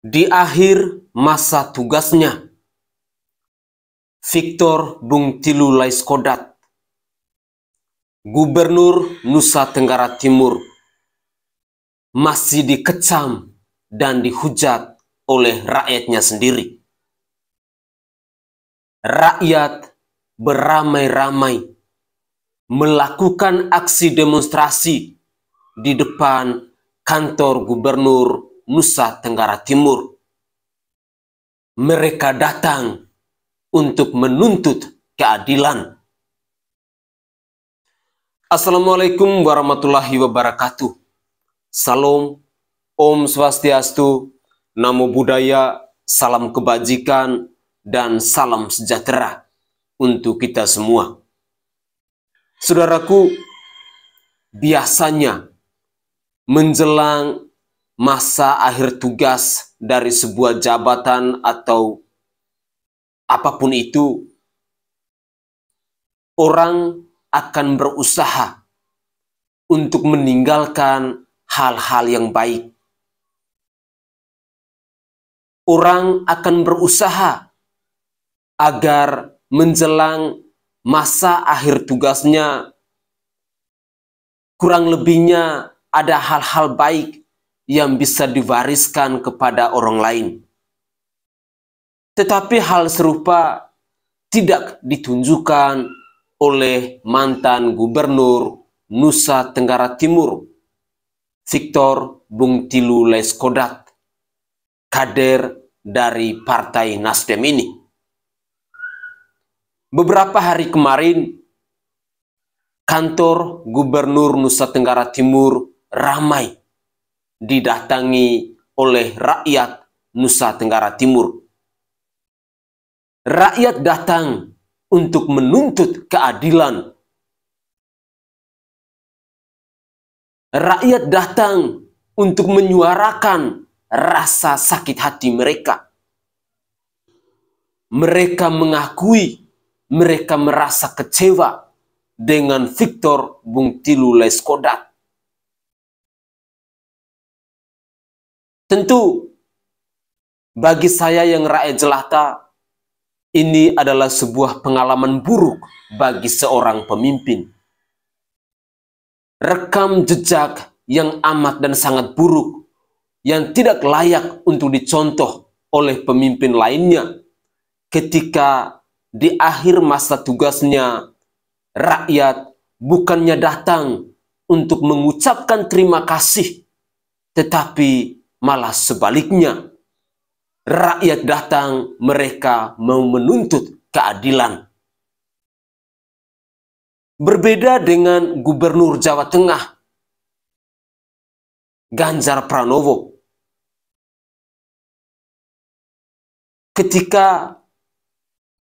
Di akhir masa tugasnya, Victor Bungtilu Laiskodat, Gubernur Nusa Tenggara Timur, masih dikecam dan dihujat oleh rakyatnya sendiri. Rakyat beramai-ramai melakukan aksi demonstrasi di depan kantor Gubernur Nusa Tenggara Timur. Mereka datang untuk menuntut keadilan. Assalamualaikum warahmatullahi wabarakatuh. Salam, Om Swastiastu, Namo Buddhaya, salam kebajikan, dan salam sejahtera untuk kita semua. Saudaraku, biasanya menjelang masa akhir tugas dari sebuah jabatan atau apapun itu, orang akan berusaha untuk meninggalkan hal-hal yang baik. Orang akan berusaha agar menjelang masa akhir tugasnya, kurang lebihnya ada hal-hal baik yang bisa diwariskan kepada orang lain. Tetapi hal serupa tidak ditunjukkan oleh mantan Gubernur Nusa Tenggara Timur, Victor Bungtilu Laiskodat, kader dari Partai Nasdem ini. Beberapa hari kemarin, kantor Gubernur Nusa Tenggara Timur ramai didatangi oleh rakyat Nusa Tenggara Timur. Rakyat datang untuk menuntut keadilan. Rakyat datang untuk menyuarakan rasa sakit hati mereka. Mereka mengakui mereka merasa kecewa dengan Victor Bungtilu Laiskodat. Tentu, bagi saya yang rakyat jelata, ini adalah sebuah pengalaman buruk bagi seorang pemimpin. Rekam jejak yang amat dan sangat buruk, yang tidak layak untuk dicontoh oleh pemimpin lainnya. Ketika di akhir masa tugasnya, rakyat bukannya datang untuk mengucapkan terima kasih, tetapi malah sebaliknya. Rakyat datang, mereka mau menuntut keadilan. Berbeda dengan Gubernur Jawa Tengah, Ganjar Pranowo. Ketika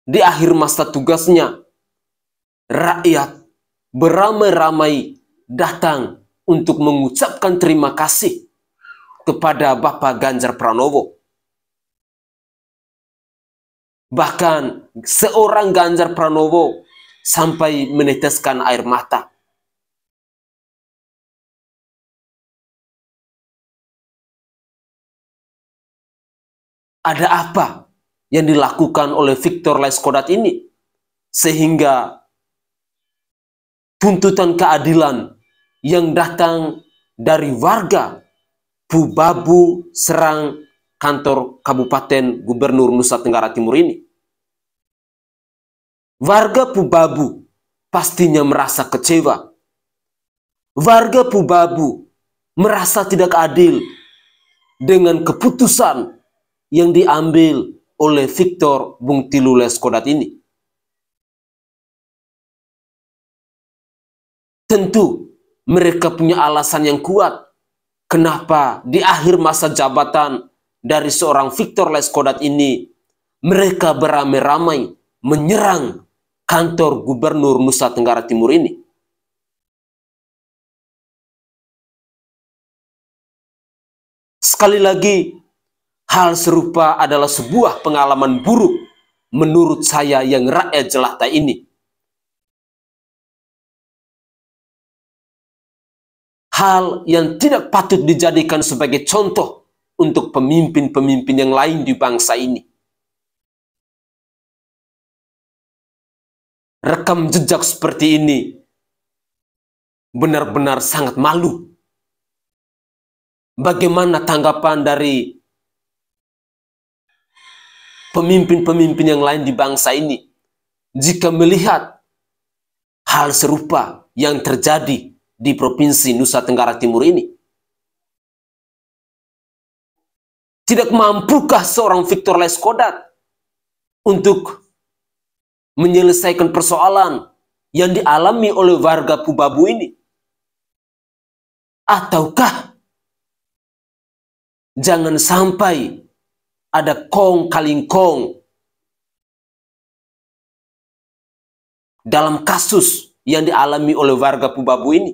di akhir masa tugasnya, rakyat beramai-ramai datang untuk mengucapkan terima kasih kepada Bapak Ganjar Pranowo. Bahkan seorang Ganjar Pranowo sampai meneteskan air mata. Ada apa yang dilakukan oleh Victor Laiskodat ini sehingga tuntutan keadilan yang datang dari warga Pubabu Serang kantor Kabupaten Gubernur Nusa Tenggara Timur ini? Warga Pubabu pastinya merasa kecewa. Warga Pubabu merasa tidak adil dengan keputusan yang diambil oleh Victor Bungtilu Laiskodat ini. Tentu mereka punya alasan yang kuat kenapa di akhir masa jabatan dari seorang Victor Laiskodat ini mereka beramai-ramai menyerang kantor Gubernur Nusa Tenggara Timur ini. Sekali lagi, hal serupa adalah sebuah pengalaman buruk menurut saya yang rakyat jelata ini. Hal yang tidak patut dijadikan sebagai contoh untuk pemimpin-pemimpin yang lain di bangsa ini. Rekam jejak seperti ini benar-benar sangat malu. Bagaimana tanggapan dari pemimpin-pemimpin yang lain di bangsa ini jika melihat hal serupa yang terjadi di Provinsi Nusa Tenggara Timur ini? Tidak mampukah seorang Victor Laiskodat untuk menyelesaikan persoalan yang dialami oleh warga Pubabu ini? Ataukah jangan sampai ada kong kaling kong dalam kasus yang dialami oleh warga Pubabu ini,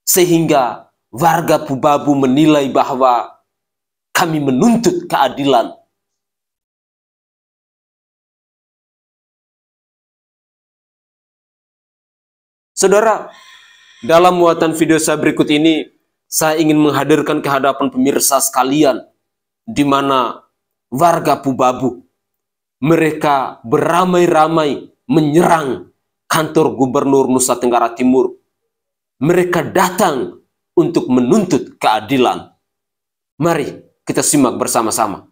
sehingga warga Pubabu menilai bahwa kami menuntut keadilan. Saudara, dalam muatan video saya berikut ini, saya ingin menghadirkan ke hadapan pemirsa sekalian, di mana warga Pubabu, mereka beramai-ramai menyerang kantor Gubernur Nusa Tenggara Timur. Mereka datang untuk menuntut keadilan. Mari kita simak bersama-sama.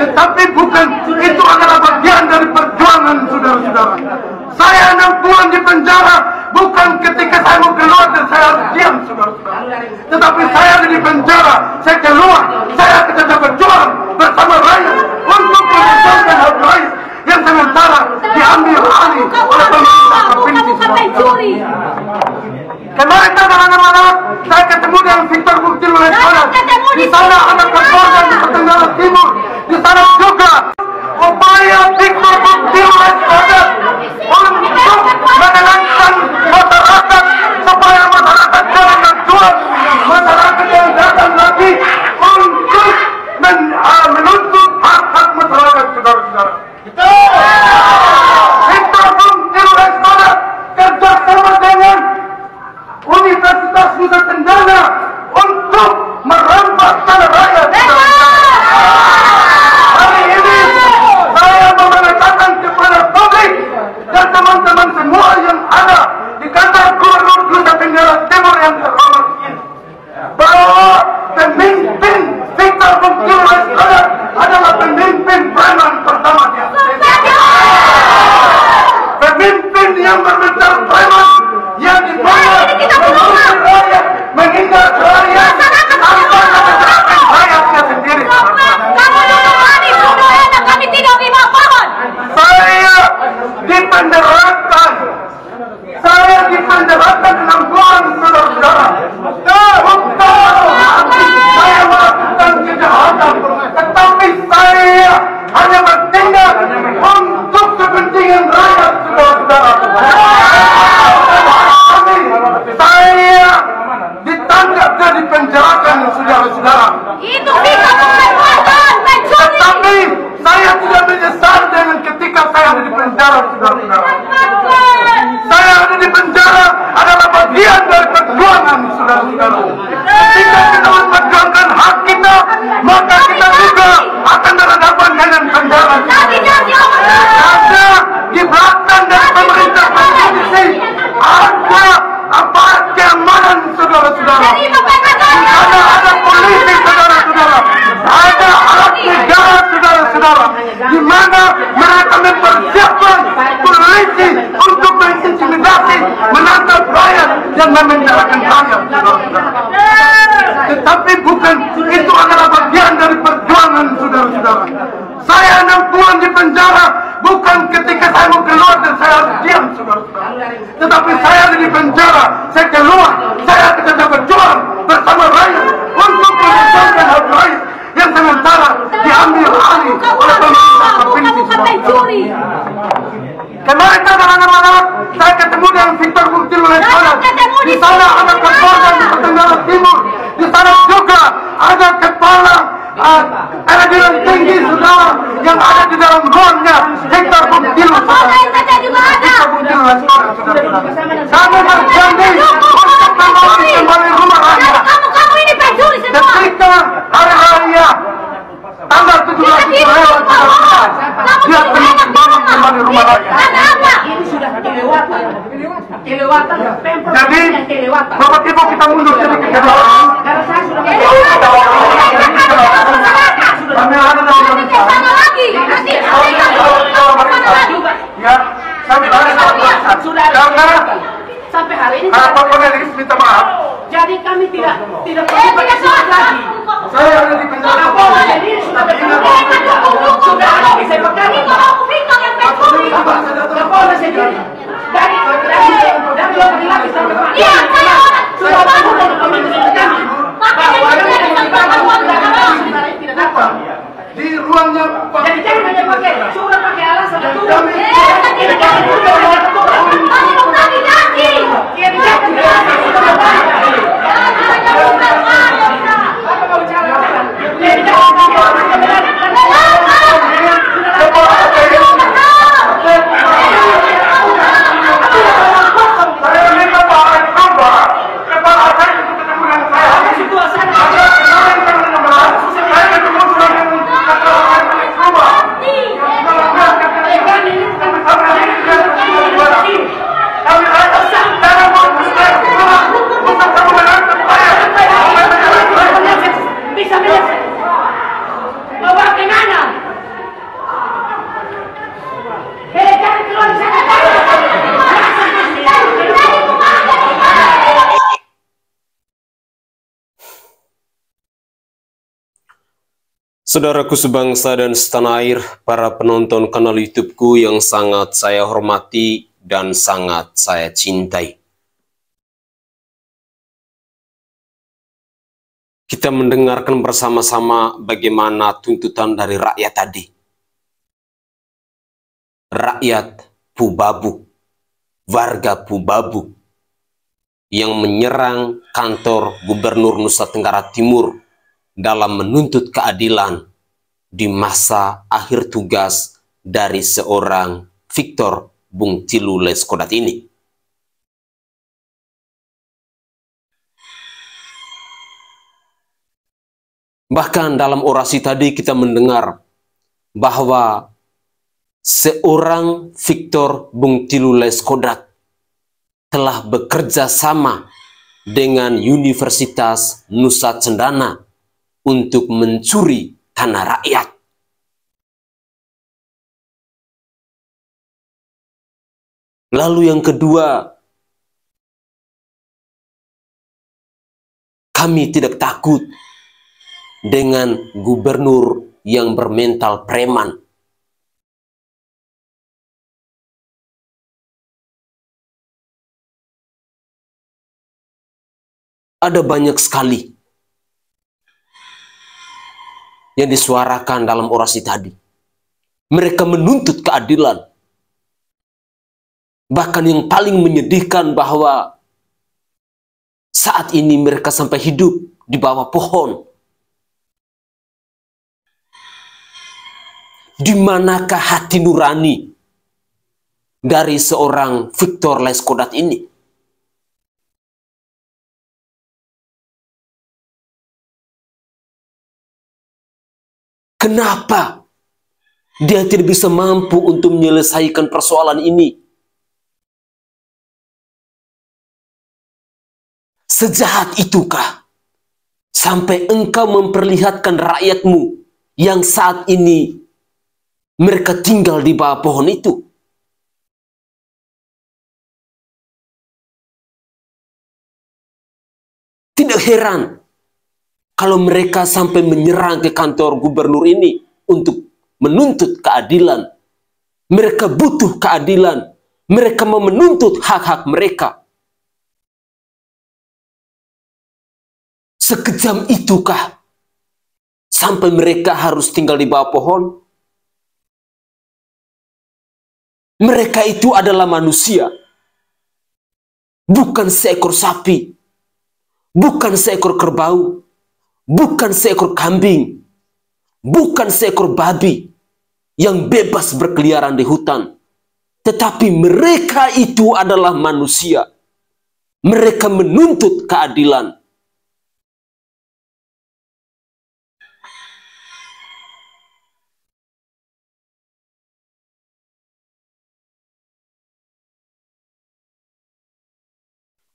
Tetapi bukan, itu adalah bagian dari perjuangan saudara-saudara. Saya 6 bulan di penjara bukan ketika saya mau keluar dan saya harus diam, saudara-saudara. Tetapi saya ada di penjara, saya keluar, saya tetap berjuang bersama rakyat untuk memperjuangkan hak rakyat yang sementara diambil alih oleh pemerintah provinsi Sumatera. Kemarin anak-anak saya ketemu dengan Victor Bukti Lulesana. Di sana ada Kapolda di Tenggara Timur. Di sana juga upaya Victor Bukti Lulesana untuk menenangkan masyarakat supaya masyarakat jangan berjuang, masyarakat yang datang lagi untuk menuntut hak-hak masyarakat, saudara-saudara. Victor Bukti Lulesana kerjasama dengan Universitas Nusa Tenggara untuk merampas tanah rakyat. Hari ini saya mau mengatakan kepada publik dan teman-teman semua yang ada di kantor Gubernur Nusa Tenggara Timur yang terhormat ini, bahwa pemimpin Victor Bukti Lulesana adalah pemimpin preman pertama di Indonesia. Pemimpin yang berbesar preman yang dibawa mengusir rakyat, menghindar rakyat tanpa mengerahkan rakyatnya sendiri. Kami tidak dimaafkan. Saya dipenderakan. Saya dipenderakan 6 bulan, saudara-saudara. Saya melakukan kejahatan, tetapi saya hanya bertindak untuk kepentingan rakyat, saudara-saudara. Saya ditangkap dan dipenjarakan, saudara-saudara. Itu bisa memperkuatkan mencuri. Tetapi saya tidak menyesal dengan ketika saya ada di penjara, saudara-saudara. Saya ada di penjara adalah bagian dari perjuangan, saudara-saudara. Ketika kita memperjuangkan hak kita, maka kita juga akan berhadapan dengan penjara. Ada di belakang dari pemerintah provinsi ada apa keamanan, saudara-saudara. Ada polisi, saudara-saudara. Ada alat negara, saudara-saudara, di mana mereka mempersiapkan polisi untuk mengintimidasi, menangkap rakyat dan memenjarakan rakyat, saudara-saudara. Tetapi bukan, itu adalah bagian dari perjuangan, saudara-saudara. Saya 6 bulan di penjara bukan ketika saya mau keluar dan saya harus diam, saudara-saudara. Tetapi saya ada di penjara, saya keluar, saya tetap berjuang bersama rakyat untuk memperjuangkan hak rakyat yang sementara diambil alih oleh pemerintah provinsi Sumatera. Kemarin anak-anak saya ketemu dengan Victor Bukti Lulesana. Di sana ada Kapolda di Tenggara Timur. Di sana juga ada kepala pengadilan tinggi, saudara, yang ada di dalam ruangnya Victor Bukti Lulesana. Kami berjanji untuk kembali rumah rakyat. Kamu ini pencuri semua. Ketika hari raya tanggal 17 lewat, dia akan kembali rumah rakyat. Ini sudah kelewatan. Jadi, Bapak Ibu kita mundur sedikit ke belakang. Karena saya sudah Kami ada dalam pemerintahan. Ya, kami ada dalam pemerintahan. Karena sampai hari ini Pak Cornelis minta maaf. jadi kami tidak perlu berkesulit lagi. Saya ada di penjara. Kapolda jadi sudah sudah ada bisa berkali Kapolda sendiri dari lagi sampai Pak. Iya, sudah bangun dari pemerintahan kami. Tidak dapat. Di ruangnya Pak. Jadi jangan hanya pakai sudah pakai alasan itu. Saudaraku sebangsa dan setanah air, para penonton kanal YouTube-ku yang sangat saya hormati dan sangat saya cintai. Kita mendengarkan bersama-sama bagaimana tuntutan dari rakyat tadi. Rakyat Pubabuk, warga Pubabuk, yang menyerang kantor Gubernur Nusa Tenggara Timur dalam menuntut keadilan di masa akhir tugas dari seorang Victor Bung Tilu Leskodat ini. Bahkan dalam orasi tadi kita mendengar bahwa seorang Victor Bung Tilu Leskodat telah bekerja sama dengan Universitas Nusa Cendana untuk mencuri tanah rakyat. Lalu yang kedua, kami tidak takut dengan gubernur yang bermental preman. Ada banyak sekali yang disuarakan dalam orasi tadi. Mereka menuntut keadilan. Bahkan yang paling menyedihkan bahwa saat ini mereka sampai hidup di bawah pohon. Di manakah hati nurani dari seorang Victor Leskodat ini? Kenapa dia tidak bisa mampu untuk menyelesaikan persoalan ini? Sejahat itukah sampai engkau memperlihatkan rakyatmu yang saat ini mereka tinggal di bawah pohon itu? Tidak heran kalau mereka sampai menyerang ke kantor gubernur ini untuk menuntut keadilan. Mereka butuh keadilan. Mereka mau menuntut hak-hak mereka. Sekejam itukah sampai mereka harus tinggal di bawah pohon? Mereka itu adalah manusia. Bukan seekor sapi. Bukan seekor kerbau. Bukan seekor kambing, bukan seekor babi yang bebas berkeliaran di hutan. Tetapi mereka itu adalah manusia. Mereka menuntut keadilan.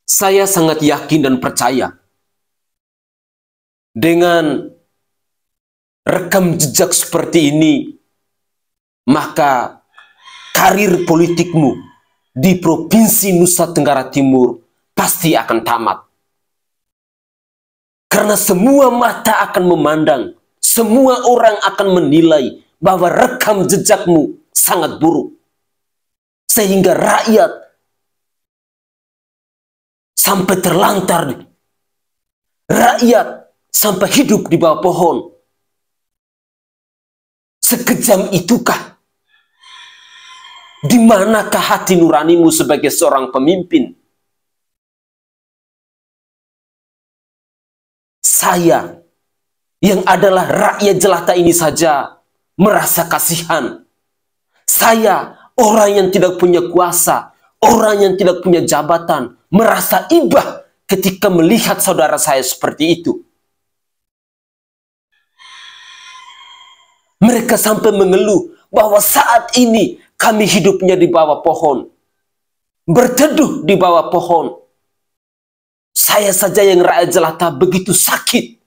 Saya sangat yakin dan percaya dengan rekam jejak seperti ini, maka karir politikmu di Provinsi Nusa Tenggara Timur pasti akan tamat. Karena semua mata akan memandang, semua orang akan menilai bahwa rekam jejakmu sangat buruk. Sehingga rakyat sampai terlantar. Rakyat sampai hidup di bawah pohon. Sekejam itukah? Di manakah hati nuranimu sebagai seorang pemimpin? Saya yang adalah rakyat jelata ini saja merasa kasihan. Saya orang yang tidak punya kuasa, orang yang tidak punya jabatan, merasa ibah ketika melihat saudara saya seperti itu. Mereka sampai mengeluh bahwa saat ini kami hidupnya di bawah pohon. Berteduh di bawah pohon. Saya saja yang rakyat jelata begitu sakit.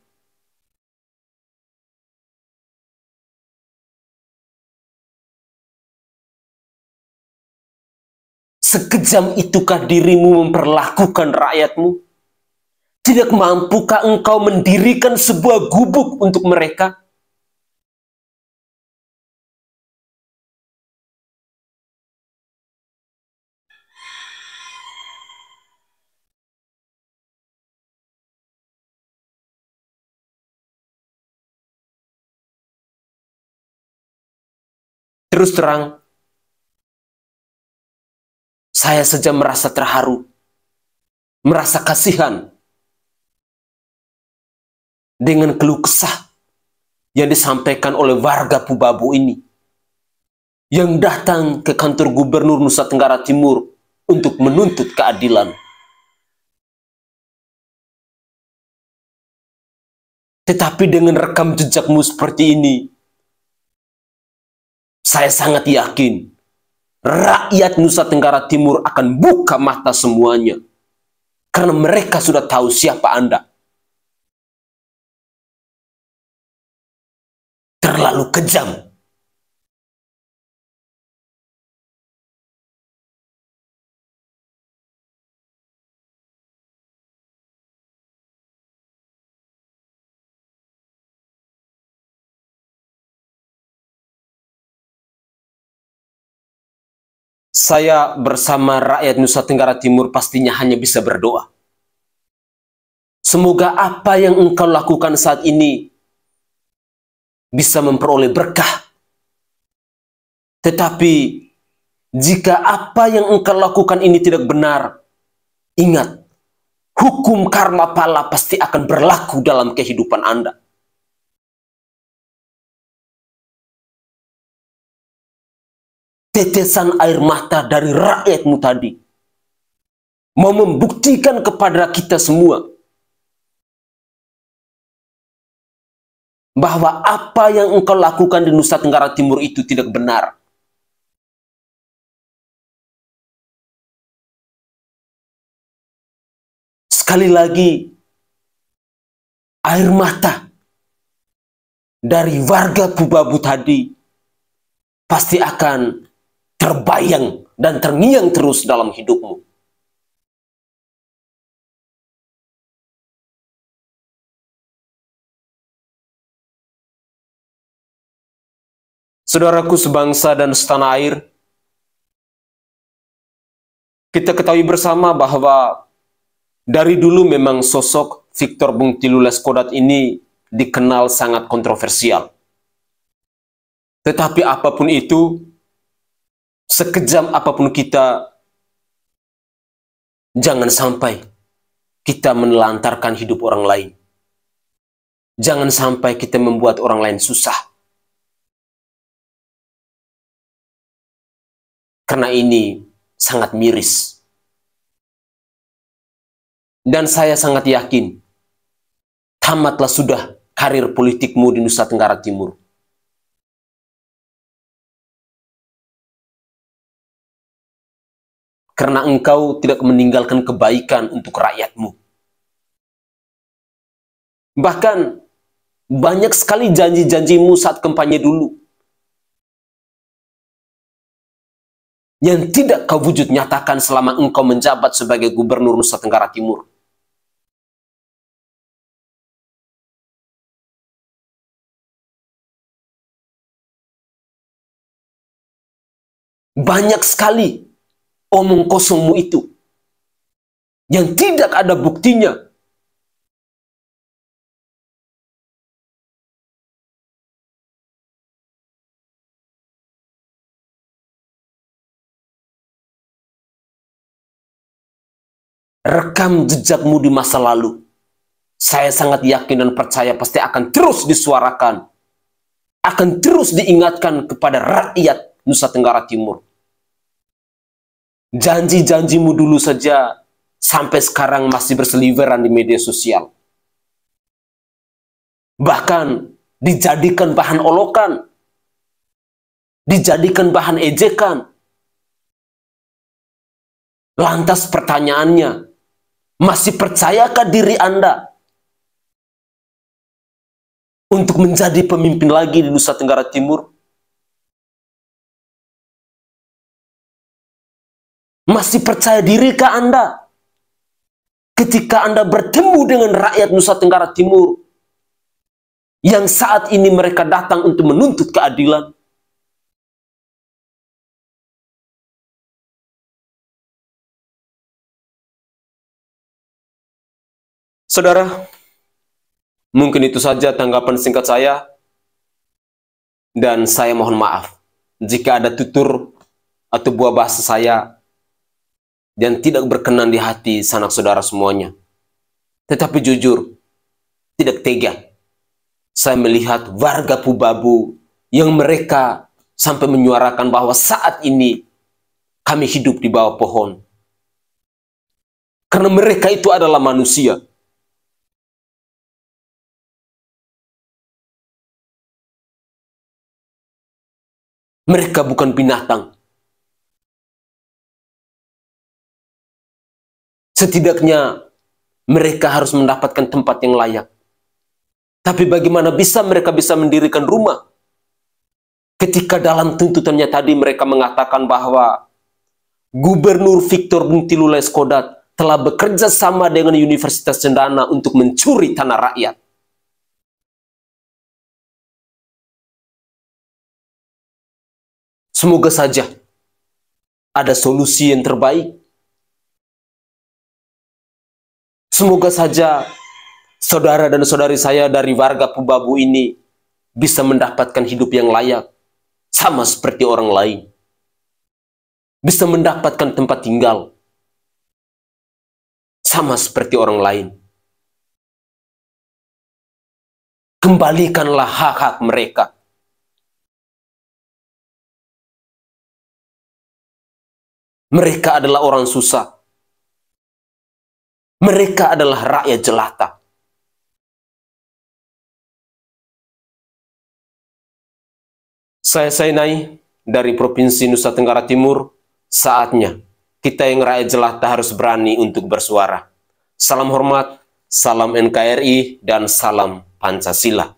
Sekejam itukah dirimu memperlakukan rakyatmu? Tidak mampukah engkau mendirikan sebuah gubuk untuk mereka? Terus terang, saya saja merasa terharu, merasa kasihan dengan keluh kesah yang disampaikan oleh warga Pubabu ini, yang datang ke kantor Gubernur Nusa Tenggara Timur untuk menuntut keadilan. Tetapi dengan rekam jejakmu seperti ini, saya sangat yakin rakyat Nusa Tenggara Timur akan buka mata semuanya. Karena mereka sudah tahu siapa Anda. Terlalu kejam. Saya bersama rakyat Nusa Tenggara Timur pastinya hanya bisa berdoa. Semoga apa yang engkau lakukan saat ini bisa memperoleh berkah. Tetapi jika apa yang engkau lakukan ini tidak benar, ingat, hukum karma pala pasti akan berlaku dalam kehidupan Anda. Tetesan air mata dari rakyatmu tadi mau membuktikan kepada kita semua bahwa apa yang engkau lakukan di Nusa Tenggara Timur itu tidak benar. Sekali lagi, air mata dari warga Pubabu tadi pasti akan terbayang dan terngiang terus dalam hidupmu. Saudaraku sebangsa dan setanah air, kita ketahui bersama bahwa dari dulu memang sosok Victor Bungtilu Leskodat ini dikenal sangat kontroversial. Tetapi apapun itu, sekejam apapun kita, jangan sampai kita menelantarkan hidup orang lain. Jangan sampai kita membuat orang lain susah. Karena ini sangat miris. Dan saya sangat yakin, tamatlah sudah karir politikmu di Nusa Tenggara Timur. Karena engkau tidak meninggalkan kebaikan untuk rakyatmu. Bahkan banyak sekali janji-janjimu saat kampanye dulu yang tidak kau wujud nyatakan selama engkau menjabat sebagai Gubernur Nusa Tenggara Timur. Banyak sekali omong kosongmu itu yang tidak ada buktinya. Rekam jejakmu di masa lalu, saya sangat yakin dan percaya pasti akan terus disuarakan, akan terus diingatkan kepada rakyat Nusa Tenggara Timur. Janji-janjimu dulu saja sampai sekarang masih berseliweran di media sosial. Bahkan dijadikan bahan olokan, dijadikan bahan ejekan. Lantas pertanyaannya, masih percayakah diri Anda untuk menjadi pemimpin lagi di Nusa Tenggara Timur? Masih percaya dirikah Anda ketika Anda bertemu dengan rakyat Nusa Tenggara Timur yang saat ini mereka datang untuk menuntut keadilan? Saudara, mungkin itu saja tanggapan singkat saya, dan saya mohon maaf jika ada tutur atau buah bahasa saya yang tidak berkenan di hati sanak saudara semuanya. Tetapi jujur, tidak tega saya melihat warga Pubabu yang mereka sampai menyuarakan bahwa saat ini kami hidup di bawah pohon. Karena mereka itu adalah manusia. Mereka bukan binatang. Setidaknya mereka harus mendapatkan tempat yang layak. Tapi bagaimana bisa mereka bisa mendirikan rumah? Ketika dalam tuntutannya tadi mereka mengatakan bahwa Gubernur Victor Bungtilu Leskodat telah bekerja sama dengan Universitas Cendana untuk mencuri tanah rakyat. Semoga saja ada solusi yang terbaik. Semoga saja saudara dan saudari saya dari warga Pubabu ini bisa mendapatkan hidup yang layak, sama seperti orang lain. Bisa mendapatkan tempat tinggal, sama seperti orang lain. Kembalikanlah hak-hak mereka. Mereka adalah orang susah. Mereka adalah rakyat jelata. Saya Sainai dari Provinsi Nusa Tenggara Timur. Saatnya kita yang rakyat jelata harus berani untuk bersuara. Salam hormat, salam NKRI, dan salam Pancasila.